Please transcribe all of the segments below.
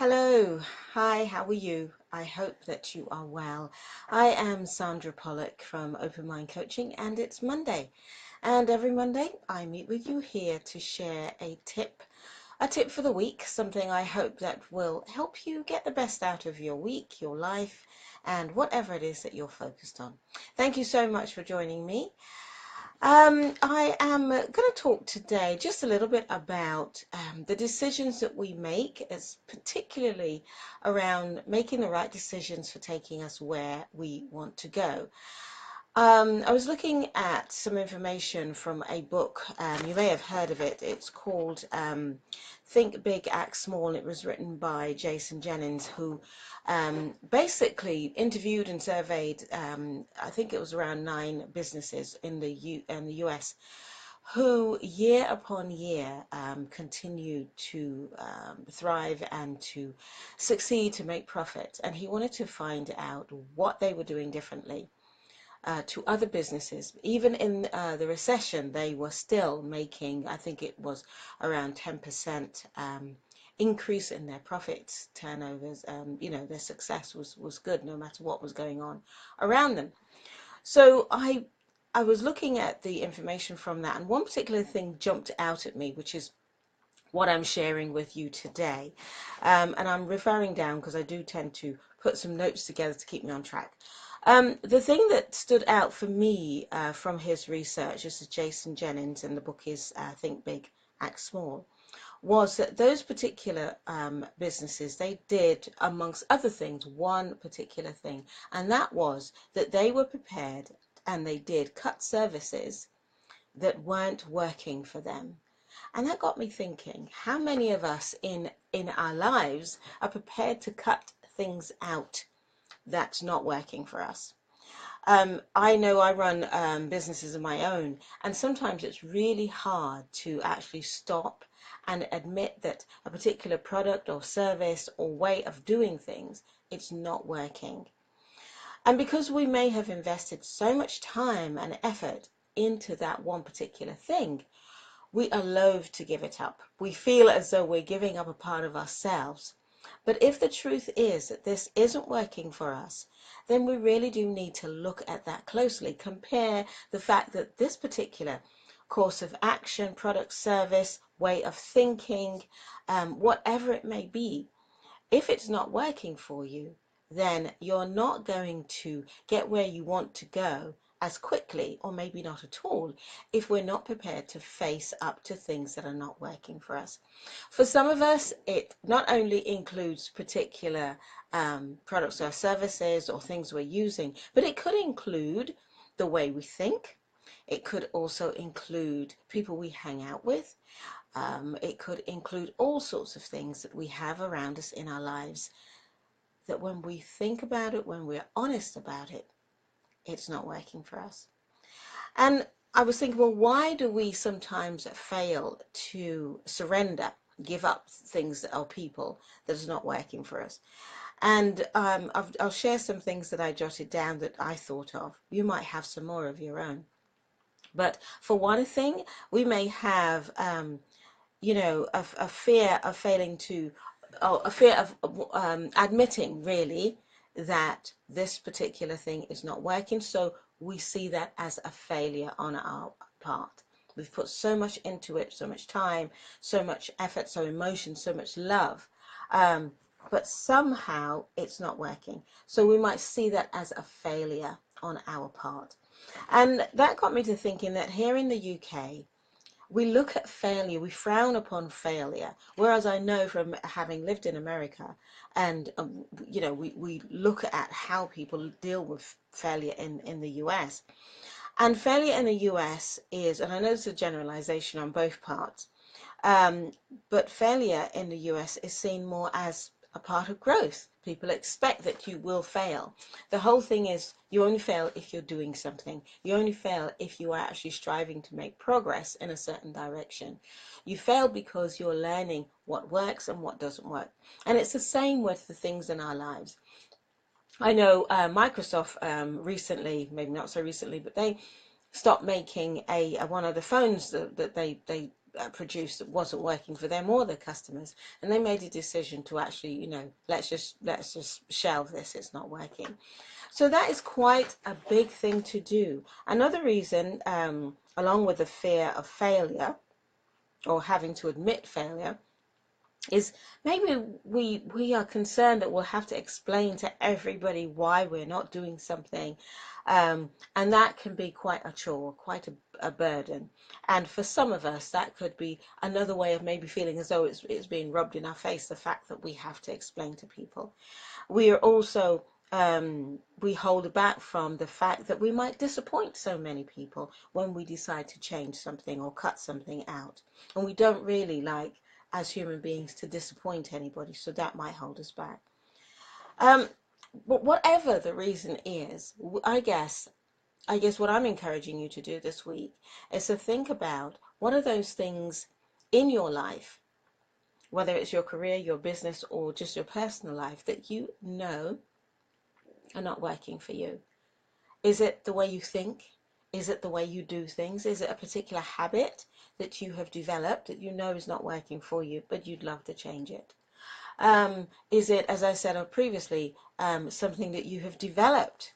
Hello, hi, how are you? I hope that you are well. I am Sandra Pollock from Open Mind Coaching, and it's Monday. And every Monday, I meet with you here to share a tip for the week, something I hope that will help you get the best out of your week, your life, and whatever it is that you're focused on. Thank you so much for joining me. I am going to talk today just a little bit about the decisions that we make, as particularly around making the right decisions for taking us where we want to go. I was looking at some information from a book. You may have heard of it. It's called Think Big, Act Small. It was written by Jason Jennings, who basically interviewed and surveyed, I think it was around 9 businesses in the US, who year upon year continued to thrive and to succeed, to make profit. And he wanted to find out what they were doing differently to other businesses. Even in the recession, they were still making, I think it was around 10% increase in their profits, turnovers. Their success was good no matter what was going on around them. So I was looking at the information from that, and one particular thing jumped out at me, which is what I'm sharing with you today. And I'm referring down because I do tend to put some notes together to keep me on track. The thing that stood out for me from his research, this is Jason Jennings, and the book is Think Big, Act Small, was that those particular businesses, they did, amongst other things, one particular thing, and that was that they were prepared and they did cut services that weren't working for them. And that got me thinking, how many of us in our lives are prepared to cut things out that's not working for us? I know I run businesses of my own, and sometimes it's really hard to actually stop and admit that a particular product or service or way of doing things, it's not working. And because we may have invested so much time and effort into that one particular thing, we are loath to give it up. We feel as though we're giving up a part of ourselves. But if the truth is that this isn't working for us, then we really do need to look at that closely. Compare the fact that this particular course of action, product, service, way of thinking, whatever it may be, if it's not working for you, then you're not going to get where you want to go as quickly, or maybe not at all, if we're not prepared to face up to things that are not working for us. For some of us, it not only includes particular products or services or things we're using, but it could include the way we think. It could also include people we hang out with. It could include all sorts of things that we have around us in our lives that when we think about it, when we're honest about it, it's not working for us. And I was thinking, well, why do we sometimes fail to surrender, give up things that are people that is not working for us? And I'll share some things that I jotted down that I thought of. You might have some more of your own. But for one thing, we may have a fear of failing to, or a fear of admitting really that this particular thing is not working. So we see that as a failure on our part. We've put so much into it, so much time, so much effort, so emotion, so much love. But somehow it's not working. So we might see that as a failure on our part. And that got me to thinking that here in the UK, we look at failure, we frown upon failure. Whereas I know from having lived in America, and we look at how people deal with failure in the US. And failure in the US is, and I know it's a generalization on both parts, but failure in the US is seen more as a part of growth. People expect that you will fail. The whole thing is you only fail if you're doing something. You only fail if you are actually striving to make progress in a certain direction. You fail because you're learning what works and what doesn't work. And it's the same with the things in our lives. I know Microsoft recently, maybe not so recently, but they stopped making one of the phones that they produced that wasn't working for them or their customers, and they made a decision to actually, let's just shelve this. It's not working. So that is quite a big thing to do. Another reason, along with the fear of failure or having to admit failure, is maybe we are concerned that we'll have to explain to everybody why we're not doing something, and that can be quite a chore, quite a burden. And for some of us, that could be another way of maybe feeling as though it's being rubbed in our face, the fact that we have to explain to people. We are also we hold back from the fact that we might disappoint so many people when we decide to change something or cut something out, and we don't really like, as human beings, to disappoint anybody, so that might hold us back. But whatever the reason is, I guess what I'm encouraging you to do this week is to think about what are those things in your life, whether it's your career, your business, or just your personal life, that you know are not working for you. Is it the way you think? Is it the way you do things? Is it a particular habit that you have developed that you know is not working for you, but you'd love to change it? Is it, as I said previously, something that you have developed,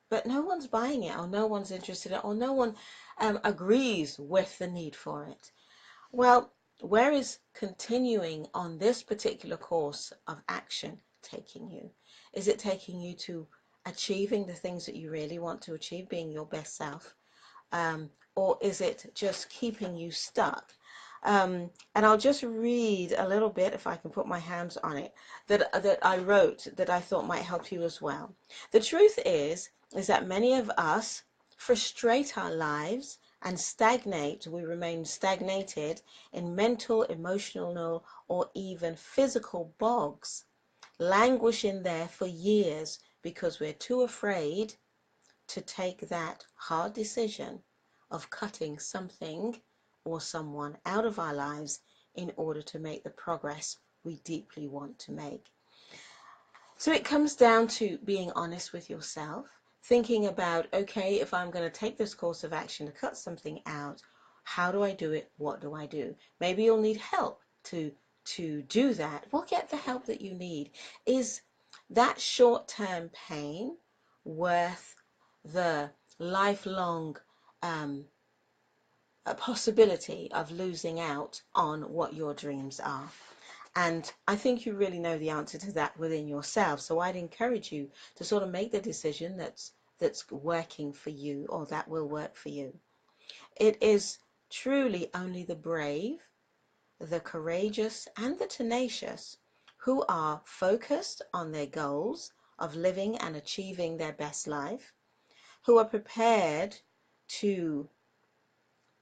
but no one's buying it, or no one's interested in it, or no one agrees with the need for it? Well, where is continuing on this particular course of action taking you? Is it taking you to achieving the things that you really want to achieve, being your best self? Or is it just keeping you stuck? And I'll just read a little bit, if I can put my hands on it, that I wrote that I thought might help you as well. The truth is that many of us frustrate our lives and stagnate. We remain stagnated in mental, emotional, or even physical bogs, languishing there for years because we're too afraid to take that hard decision of cutting something or someone out of our lives in order to make the progress we deeply want to make. So it comes down to being honest with yourself, thinking about, okay, if I'm going to take this course of action to cut something out, how do I do it? What do I do? Maybe you'll need help to do that. Well, get the help that you need. Is that short-term pain worth the lifelong possibility of losing out on what your dreams are? And I think you really know the answer to that within yourself. So I'd encourage you to sort of make the decision that's working for you, or that will work for you. It is truly only the brave, the courageous, and the tenacious who are focused on their goals of living and achieving their best life, who are prepared to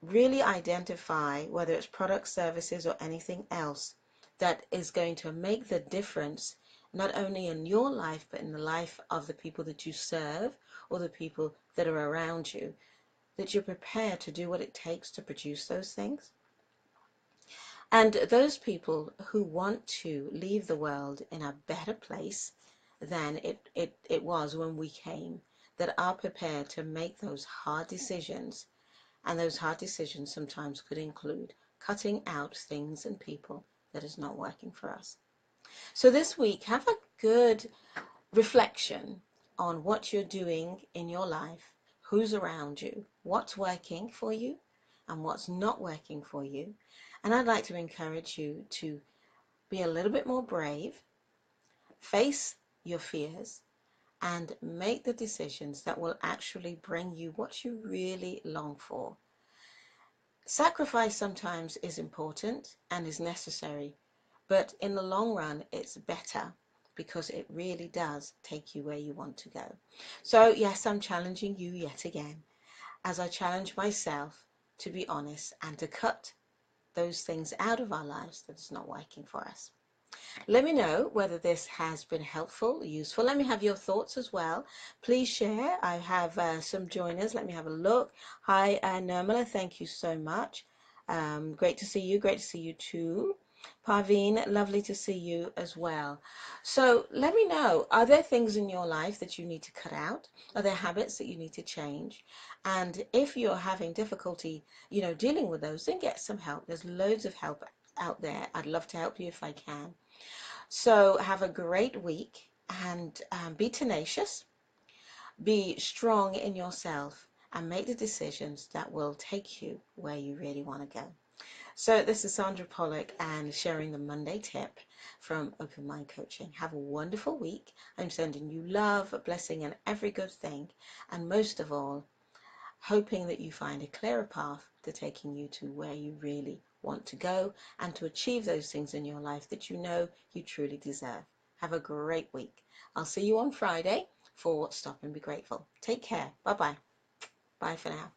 really identify whether it's products, services, or anything else that is going to make the difference, not only in your life, but in the life of the people that you serve or the people that are around you, that you're prepared to do what it takes to produce those things. And those people who want to leave the world in a better place than it was when we came, that are prepared to make those hard decisions. And those hard decisions sometimes could include cutting out things and people that is not working for us. So this week, have a good reflection on what you're doing in your life, who's around you, what's working for you, and what's not working for you. And I'd like to encourage you to be a little bit more brave, face your fears, and make the decisions that will actually bring you what you really long for. Sacrifice sometimes is important and is necessary, but in the long run, it's better because it really does take you where you want to go. So yes, I'm challenging you yet again, as I challenge myself to be honest and to cut those things out of our lives that is not working for us. Let me know whether this has been helpful, useful. Let me have your thoughts as well. Please share. I have some joiners. Let me have a look. Hi, Nirmala. Thank you so much. Great to see you. Great to see you too. Parveen, lovely to see you as well. So let me know, are there things in your life that you need to cut out? Are there habits that you need to change? And if you're having difficulty, dealing with those, then get some help. There's loads of help out there. I'd love to help you if I can. So have a great week and be tenacious, be strong in yourself, and make the decisions that will take you where you really want to go. So this is Sandra Pollock and sharing the Monday tip from Open Mind Coaching. Have a wonderful week. I'm sending you love, a blessing, and every good thing. And most of all, hoping that you find a clearer path to taking you to where you really want to go and to achieve those things in your life that you know you truly deserve. Have a great week. I'll see you on Friday for Stop and Be Grateful. Take care. Bye-bye. Bye for now.